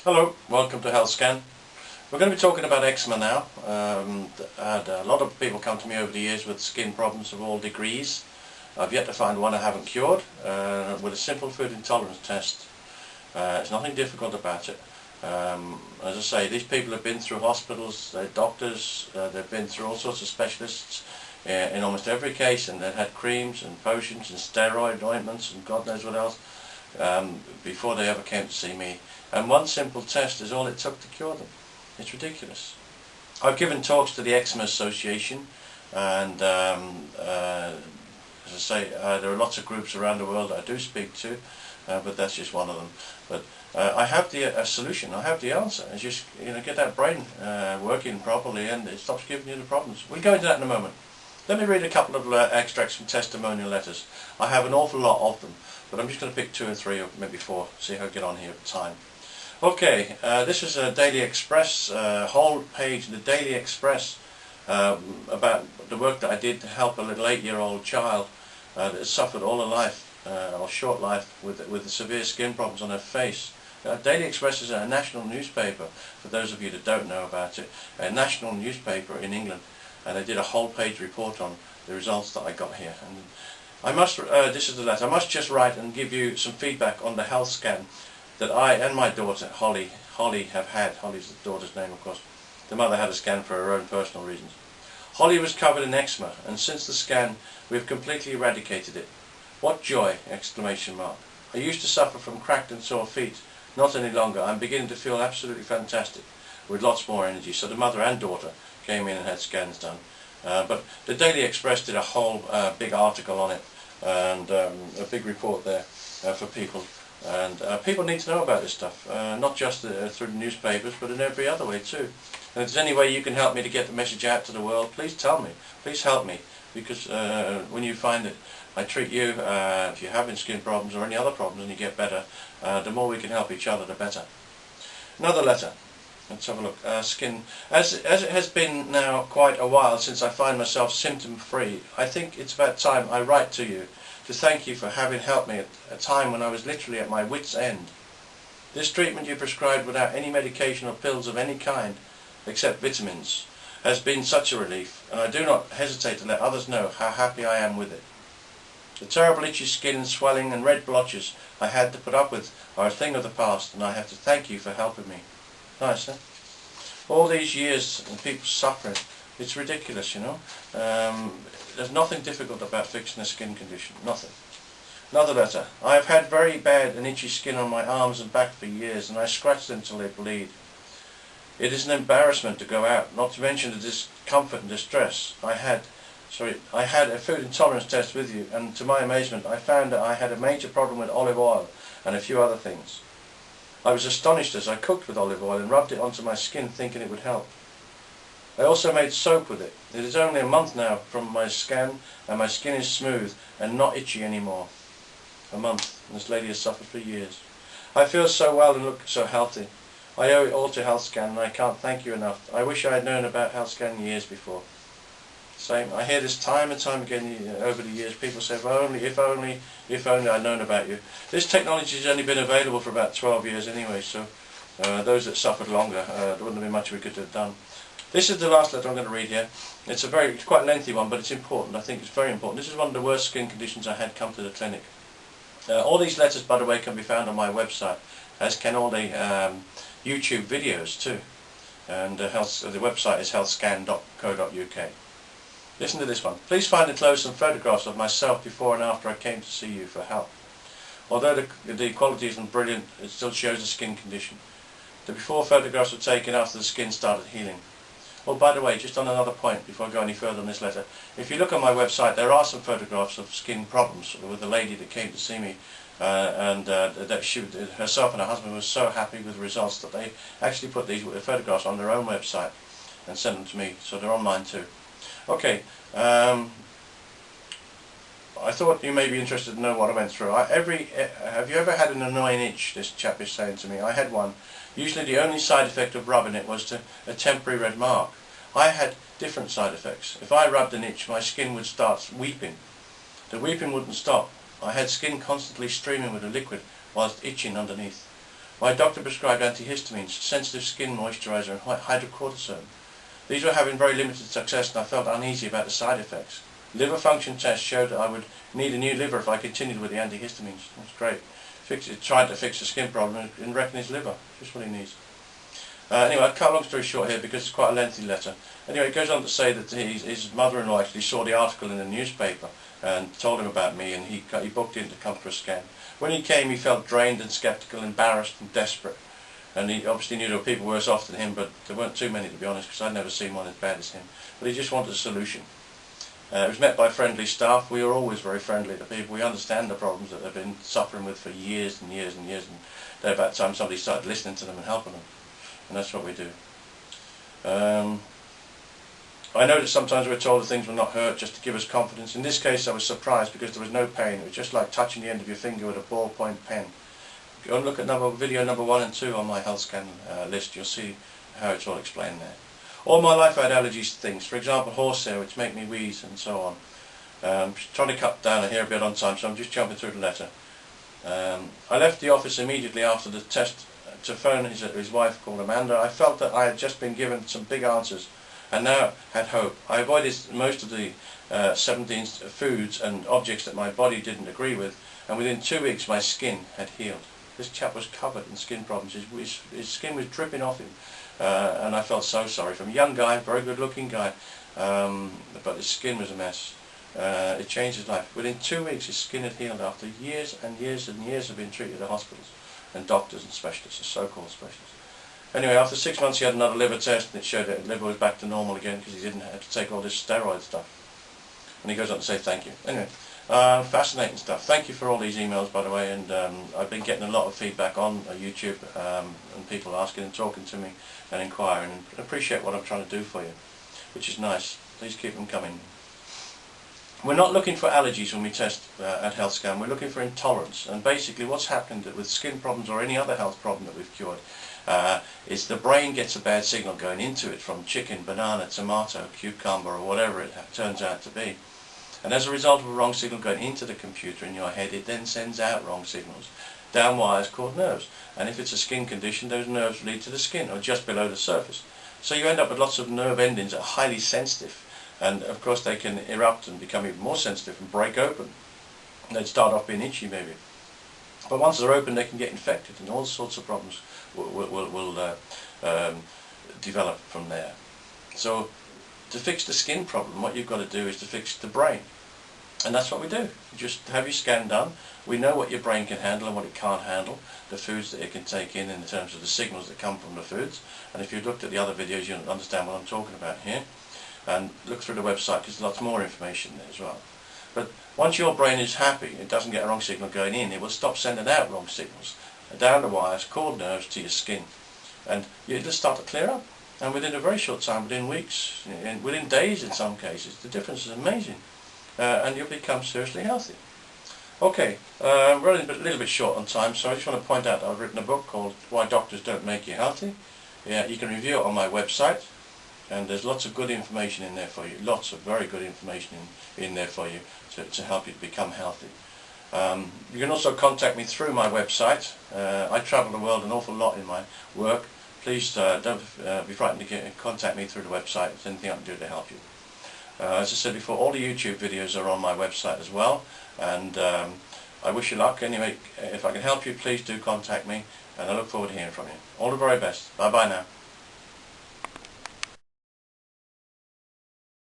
Hello, welcome to Health Scan. We're going to be talking about eczema now. Had a lot of people come to me over the years with skin problems of all degrees. I've yet to find one I haven't cured with a simple food intolerance test. It's nothing difficult about it. As I say, these people have been through hospitals, they're doctors, they've been through all sorts of specialists in almost every case, and they've had creams and potions and steroid ointments and God knows what else before they ever came to see me. And one simple test is all it took to cure them. It's ridiculous. I've given talks to the Eczema Association, and as I say, there are lots of groups around the world I do speak to, but that's just one of them. But I have the solution. I have the answer. It's just get that brain working properly, and it stops giving you the problems. We'll go into that in a moment. Let me read a couple of extracts from testimonial letters. I have an awful lot of them, but I'm just going to pick 2 or 3 or maybe 4. See how I get on here at the time. Okay, this is a Daily Express, whole page in the Daily Express about the work that I did to help a little 8-year-old child that has suffered all her life, or short life, with severe skin problems on her face. Daily Express is a national newspaper, for those of you that don't know about it, a national newspaper in England, and they did a whole page report on the results that I got here. And I must, this is the letter, I must just write and give you some feedback on the health scan that I and my daughter, Holly have had. Holly's the daughter's name, of course. The mother had a scan for her own personal reasons. Holly was covered in eczema, and since the scan, we have completely eradicated it. What joy! Exclamation mark. I used to suffer from cracked and sore feet. Not any longer. I'm beginning to feel absolutely fantastic, with lots more energy. So the mother and daughter came in and had scans done. But the Daily Express did a whole big article on it, and a big report there for people. And people need to know about this stuff, not just through the newspapers, but in every other way too. And if there's any way you can help me to get the message out to the world, please tell me. Please help me, because when you find that I treat you, if you're having skin problems or any other problems and you get better, the more we can help each other, the better. Another letter. Let's have a look. Skin. As it has been now quite a while since I find myself symptom-free, I think it's about time I write to you to thank you for having helped me at a time when I was literally at my wit's end. This treatment you prescribed without any medication or pills of any kind, except vitamins, has been such a relief, and I do not hesitate to let others know how happy I am with it. The terrible itchy skin and swelling and red blotches I had to put up with are a thing of the past, and I have to thank you for helping me. Nice, eh? All these years and people suffering, it's ridiculous, There's nothing difficult about fixing a skin condition, nothing. Another letter. I have had very bad and itchy skin on my arms and back for years, and I scratch them till they bleed. It is an embarrassment to go out, not to mention the discomfort and distress. I had a food intolerance test with you, and to my amazement I found that I had a major problem with olive oil and a few other things. I was astonished as I cooked with olive oil and rubbed it onto my skin thinking it would help. I also made soap with it. It is only a month now from my scan, and my skin is smooth and not itchy anymore. A month, and this lady has suffered for years. I feel so well and look so healthy. I owe it all to Health Scan, and I can't thank you enough. I wish I had known about Health Scan years before. Same. I hear this time and time again over the years. People say, if only I'd known about you. This technology has only been available for about 12 years anyway, so those that suffered longer, there wouldn't have been much we could have done. This is the last letter I'm going to read here. It's quite a lengthy one, but it's important. I think it's very important. This is one of the worst skin conditions I had come to the clinic. All these letters, by the way, can be found on my website, as can all the YouTube videos too. And the website is healthscan.co.uk. Listen to this one. Please find enclosed some photographs of myself before and after I came to see you for help. Although the quality isn't brilliant, it still shows the skin condition. The before photographs were taken after the skin started healing. Oh, by the way, just on another point before I go any further on this letter, if you look on my website, there are some photographs of skin problems with a lady that came to see me, and that herself and her husband were so happy with the results that they actually put these photographs on their own website and sent them to me, so they're on mine too. Okay, I thought you may be interested to know what I went through. Have you ever had an annoying itch, this chap is saying to me? I had one. Usually the only side effect of rubbing it was a temporary red mark. I had different side effects. If I rubbed an itch, my skin would start weeping. The weeping wouldn't stop. I had skin constantly streaming with a liquid whilst itching underneath. My doctor prescribed antihistamines, sensitive skin moisturiser and hydrocortisone. These were having very limited success and I felt uneasy about the side effects. Liver function tests showed that I would need a new liver if I continued with the antihistamines. That's great. Tried to fix the skin problem and reckon his liver. Just what he needs. Anyway, I'll cut a long story short here because it's quite a lengthy letter. Anyway, it goes on to say that his mother-in-law actually saw the article in the newspaper and told him about me, and he booked in to come for a scan. When he came, he felt drained and sceptical, embarrassed and desperate. And he obviously knew there were people worse off than him, but there weren't too many, to be honest, because I'd never seen one as bad as him. But he just wanted a solution. He was met by friendly staff. We are always very friendly to people. We understand the problems that they've been suffering with for years and years and years, and they're about time somebody started listening to them and helping them. And that's what we do. I know that sometimes we're told that things will not hurt just to give us confidence. In this case I was surprised because there was no pain. It was just like touching the end of your finger with a ballpoint pen. Go and look at video number 1 and 2 on my health scan list. You'll see how it's all explained there. All my life I had allergies to things. For example, horsehair, which make me wheeze and so on. Trying to cut down here a bit on time, so I'm just jumping through the letter. I left the office immediately after the test to phone his wife called Amanda. I felt that I had just been given some big answers and now had hope. I avoided most of the 17 foods and objects that my body didn't agree with, and within 2 weeks my skin had healed. This chap was covered in skin problems. His skin was dripping off him, and I felt so sorry for him. Young guy, very good looking guy, but his skin was a mess. It changed his life. Within 2 weeks his skin had healed after years and years and years of being treated at hospitals and doctors and specialists, the so-called specialists. Anyway, after 6 months he had another liver test and it showed that his liver was back to normal again because he didn't have to take all this steroid stuff. And he goes on to say thank you. Anyway, fascinating stuff. Thank you for all these emails, by the way, and I've been getting a lot of feedback on YouTube and people asking and talking to me and inquiring, and appreciate what I'm trying to do for you, which is nice. Please keep them coming. We're not looking for allergies when we test at health scan. We're looking for intolerance, and basically what's happened with skin problems or any other health problem that we've cured is the brain gets a bad signal going into it from chicken, banana, tomato, cucumber or whatever it turns out to be. And as a result of a wrong signal going into the computer in your head, it then sends out wrong signals down wires called nerves. And if it's a skin condition, those nerves lead to the skin or just below the surface. So you end up with lots of nerve endings that are highly sensitive. And of course they can erupt and become even more sensitive and break open. And they'd start off being itchy maybe. But once they're open they can get infected and all sorts of problems will develop from there. So to fix the skin problem, what you've got to do is to fix the brain. And that's what we do. You just have your scan done. We know what your brain can handle and what it can't handle, the foods that it can take in terms of the signals that come from the foods. And if you looked at the other videos you'll understand what I'm talking about here. And look through the website because there's lots more information there as well. But once your brain is happy, it doesn't get a wrong signal going in, it will stop sending out wrong signals down the wires called nerves to your skin. And it'll start to clear up. And within a very short time, within weeks, within days in some cases, the difference is amazing. And you'll become seriously healthy. Okay, running a little bit short on time, so I just want to point out that I've written a book called Why Doctors Don't Make You Healthy. Yeah, you can review it on my website. And there's lots of good information in there for you, lots of very good information in there for you to help you become healthy. You can also contact me through my website. I travel the world an awful lot in my work. Please don't be frightened to contact me through the website if there's anything I can do to help you. As I said before, all the YouTube videos are on my website as well, and I wish you luck. Anyway, if I can help you, please do contact me, and I look forward to hearing from you. All the very best. Bye bye now.